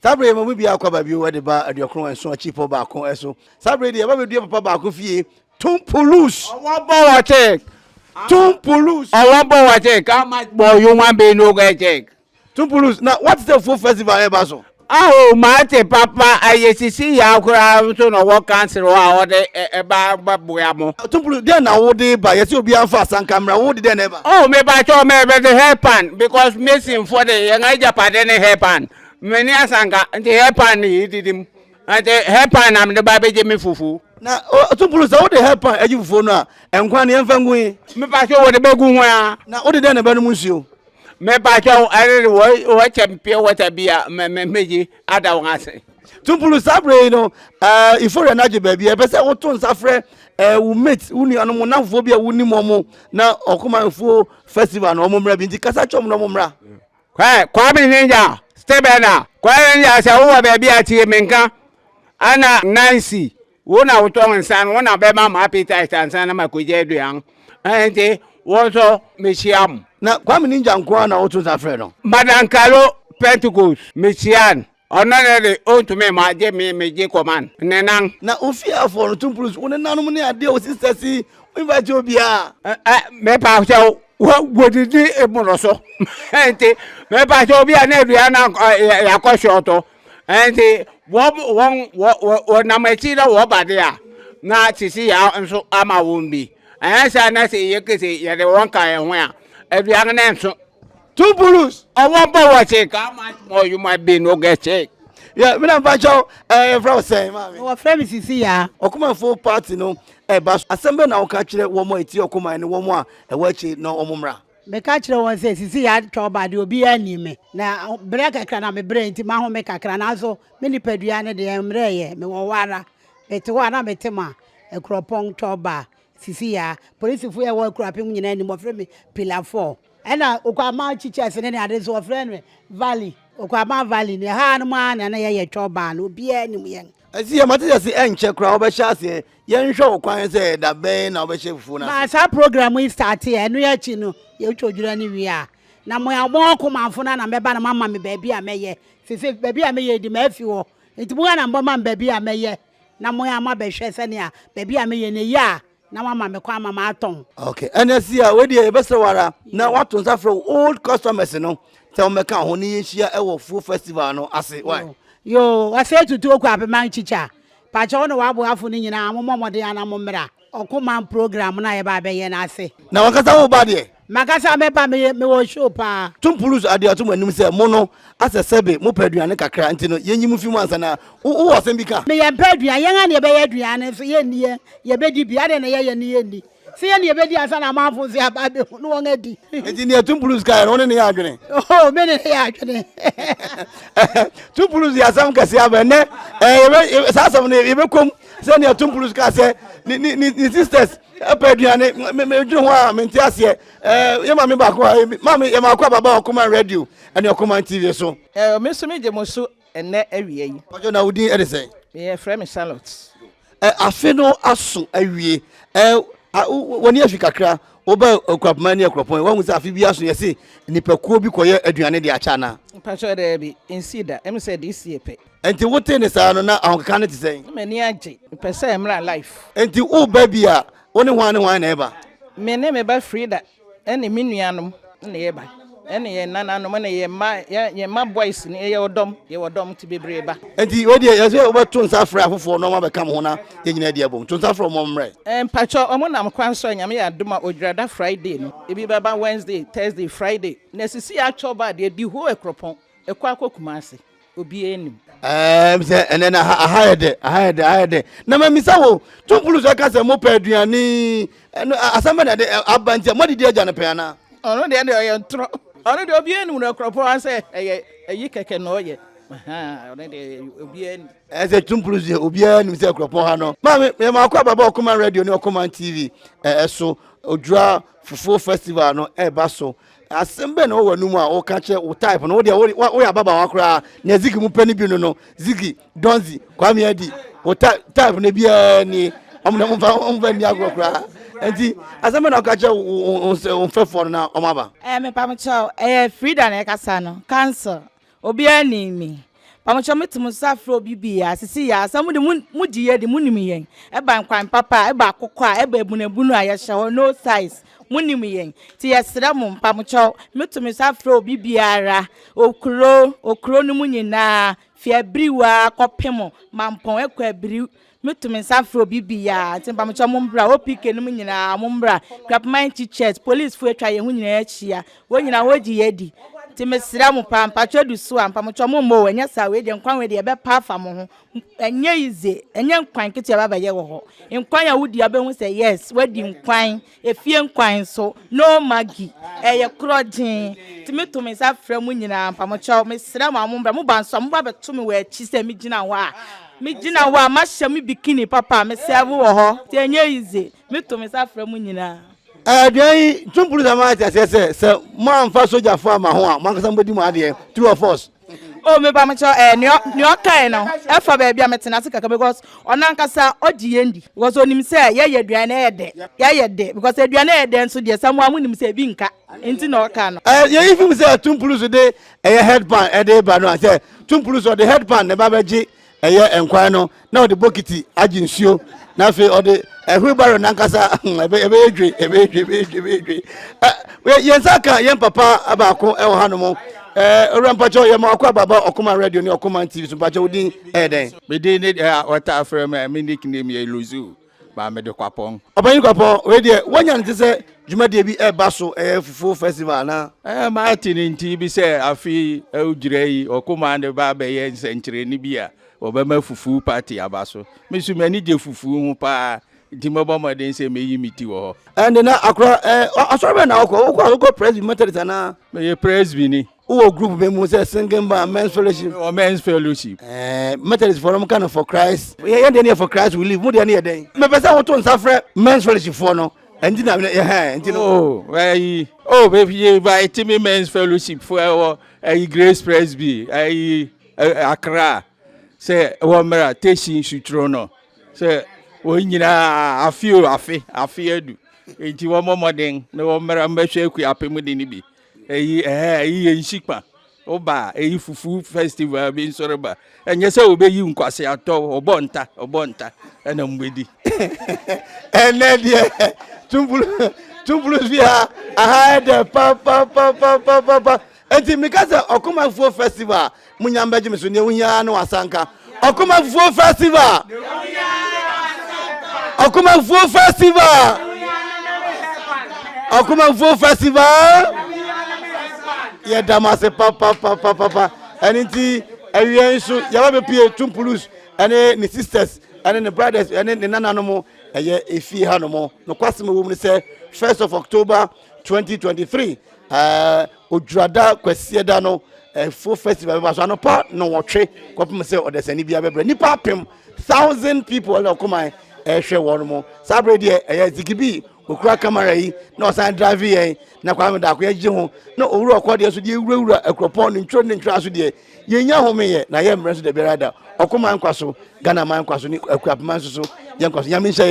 Sabre mo bi akwa ba bi we de ba adekron enso achipo ba kon eso. Sabre de ba be dua papa ba kon fie. Tumpulus. Owo bo wa check. Tumpulus. Owo bo wa check. How much more human being no get check? Tumpulus. Now what's the full festival ever so? Oh, mate papa aye Cece Yaa kura so no work cancel wa o de ba boyamo. Tumpulus there na wo de ba yesi obi anfa san camera wo de there never. Oh, me ba cho me be the hairpan because missing for the young Japan hairpan. Many asanga the hairpan ni didim. And the hairpan am the baby me fufu. Na Tumpulus wo de help an aji fufu no a enkwa ne emfa ngui. Me ba cho wo de begu ho a. Na wo de there na ba no munsuo. Me ba cho are wo champion water bia meji ada won ase. Tumpulus Sabre no ifore na je ba bia be se wo to nsafre wo mate wo ni anom na fo bia wo ni momo na okomanfo festival no mo mra bi nti kasa chom no mo mra. Kwa me ninja stebena kwa ninja se wo ba bia tie menka ana Nancy wona wuto nsan wona be ma appetite nsan na makoje aduan ente wo so mechiam Na kwa me ninja nko na wo to nsafre no. Madankalo Pentecost mechian ona ne o to me ma je me je command nenan Na ofia for Tumpulus wo ne nanom ne ade o sisters we ba je obi a. me pa so wo didi emuno so ente me pa so obi a na aduan na yakoshoto ente wo na machi da wo bade a na Cece Yaa nso ama won bi sa na se yekese ye de won kan ho a aduan na nso Tumpulus owo bo wo che ka much more you might be no get check. Yeah, me na ba cho fra say mama. Our friend Cece Yaa Okomanfo party no ba asembe na wo ka kire wo mo eti okoman ne wo mo a wa chi no omumra. me ka kire won say Cece Yaa choba de obi ani me na bre kakra na me bre nti ma ho me kakra na so me nipadua ne de emre ye me wo wara beti wa na metema Akropong choba Cece Yaa police fu ye wo Akuapem nyina ni mo frɛ me pillar 4 ena Okuama chiche se ne ade so frɛ me valley Okuama valley ne ha no ma na ye choba no obi ani mu yen. Asi ya mate se enche kra wo be hya ase ye nhwe wo kwan se da ben na wo be hye fufu na. Ma sa program we start here no ya chi no ye twodwura ni wi a na mo ya mo komanfo na meba na mama me baabi a meye se baabi a meye di ma afi wo nti mo na mbo ma baabi a meye na mo ya ma be hwe se ne a baabi a meye ne ya na mama me kwa mama aton. Okay, and asi ya we dey be se wara na wato nsafre old customers no tell me kan ho ni nhia e wo full festival no ase why. Yo wase tutu Akuapem chicha pa cha ono wa bo afo ni nyina amomode ana momra okuman program na ye ba be ye na ase Na wakasa wo ba de makasa me ba me wo show pa Tumpulus ade atum anim se mo no asesebe mo paduane kakra nti no yenyim fi mu ansa na wo asem bi ka me ye paduane ye nga ne be ye aduane so ye ni ye be di bi ade na ye ni ye ni se ye ni be di ansa na manfo se aba be no won adi nti ne Tumpulus ka no ne ya adwene oh me ne ya adwene Tumpulus ya sam kase abene sa sam ne ye be kom se ne Tumpulus ka se ni sisters paduane me dwene ho a menti ase ye ma me ba ko ma me ye ma kwa baba Okuman radio ene Okuman TV so me so me je mo so ene awie yi ojo na udin e de say me frɛ me Charlotte afe no aso awie woni afi kakra oba Akuapem ne Akropong wa hu se afi bi aso ye se nipakuo bi koye aduane de acha na pacho de bi insida em say this year pe enti wote ne sa no na ahokaka ne te say me ni age pese emra life enti wo ba bi a woni hwan na eba me ne me ba Frida ene me nuanom na ye ba ene ye nananom na ye ma boys ne ye wodom ti bebre ba enti odi ye so obeto nsafre afofo no ma be kam ho na ye nyina de abom to nsafre mo mre pacho omo nam kwan so nyame ya doma Odwira Friday no ebi baba Wednesday Thursday Friday na Cece Yaa choba de di ho Akropong ekwa Kumase obi enim se ene na ahayede na ma misa wo Tumpulus aka se mo paduane asamba na de abanti mo de agya ne pe ana ono de ye ntro ono de obi enim na Akropong ase eyi keke no ye ono de obi enim se Tumpulus de obi enim se Akropong ha no ma me ma kwa baba Okuman radio ne Okuman TV so Odwira Fufu festival no ba so asembe na wo wanu a wo ka che wo type no wo ya baba wakra na zigi mu pani bi no zigi donzi kwame adi wo type na bia ni omna mfa ni agokra enti asembe na wo ka che wo fefo na omaba me pam cho Frida na kasa no cancer obi ani mi pamocha metum safro bibia Cece Yaa some de mudi ye de munim yen e ba nkwan papa e ba akokọ a e ba ebunabunu a ye hye no size munim yen ti yesra mum pamocha metum safro bibiara okro no munyina fiabriwa kopemo mampon ekwabri metum safro bibia ti pamocha mumbra opike no munyina mumbra grapman teachers police fu etwa ye hu nyina achia wo nyina woji yedi ti mesira mu pampa twadu so ampa mo chomo mo enya sa we de nkwan we de be pa fa mo ho enya ize enya nkwan kiti baba ye wo ho nkwan ya wudi abehu say yes wadi nkwan efie nkwan so no magi eye krojin ti meto sa fra mu nyina ampa mo chomo mesira mu amombra mu banso mo ba beto me we achi se me gina ho a me gina ho a ma hye me bikini papa me serve wo ho ti enya ize meto sa fra mu nyina Aduan tumpulu da ma ta se man fa soja fa ma ho a man ka somebody mu ade true of us. Oh me ba me cho ni o kai no e fa ba bia metena se kaka because onankasa oji yendi because onim se ye aduan na ye de because aduan na ye de nso de samu amunim se bi nka enti na o ka no ye if me say tumpulu so de headband e de ba no say tumpulu so de headband ne ba ba ji enkwan no na o de bokiti agi nsuo na fe o de wheelbarrow nankasa ebe edwe yen saka yen papa abako e wo hanom orampacho ye ma Akuapem Okuma radio ni Okuma TV so pacho udin den Me dey need water from me nickname ye Luzu ba me de Akuapem obanyi Akuapem we de wonya nte se dwumade bi e ba so fufu festival na Martin nti bi se afi ujire yi Okuma de ba be ye nsenkyere ni bia obema fufu party abaso me su me ni je fufu hu pa di mobo modern say me yi miti wo and na akra asorbe na okọ press methodist na me ye press bi ni o group be mu say singing band men's fellowship or men's fellowship methodist forum kind of for Christ ye dey for Christ we live mu dey na dey me pese wo to nsafre men's fellowship for no enti na enti no oh baby you invite me men's fellowship for Grace Presby Accra say wo mera teshin sutro no say wo nyina afi edu enti wo momodin na wo mera mbehwe Akuapem de ni bi enshikpa oba fufu festival bi nsoreba enye se obeyi nkwase ato obonta ena mbedi ene die tumpulu via aha de pa enti mikaza Okuma Fufu festival munyambeje meso ne wuhia na wasanka Okuma Fufu festival Okuma Fufu festival Okuma Fufu festival ye damase pa enti ewie nso ya ba pie tumpulus ene ni sisters ene ni brothers ene ni nananom eye efi hanom no kwasem wo mu se 1st of October 2023 Odwira kwasieda no full festival ba so anopa no wotwe kwapem se odesani bia bebre nipa apem 1000 people Okuma hwe wono sabre de eye zigibi okura camera yi na osan drive yen na kwame da akwa gye ho na owuru okode so de ewura Akropong ne ntwa so de yenya homeye na ye mre so de berada Okuma nkwaso Ghana man kwaso ni Akuapem so ye nkwaso nyame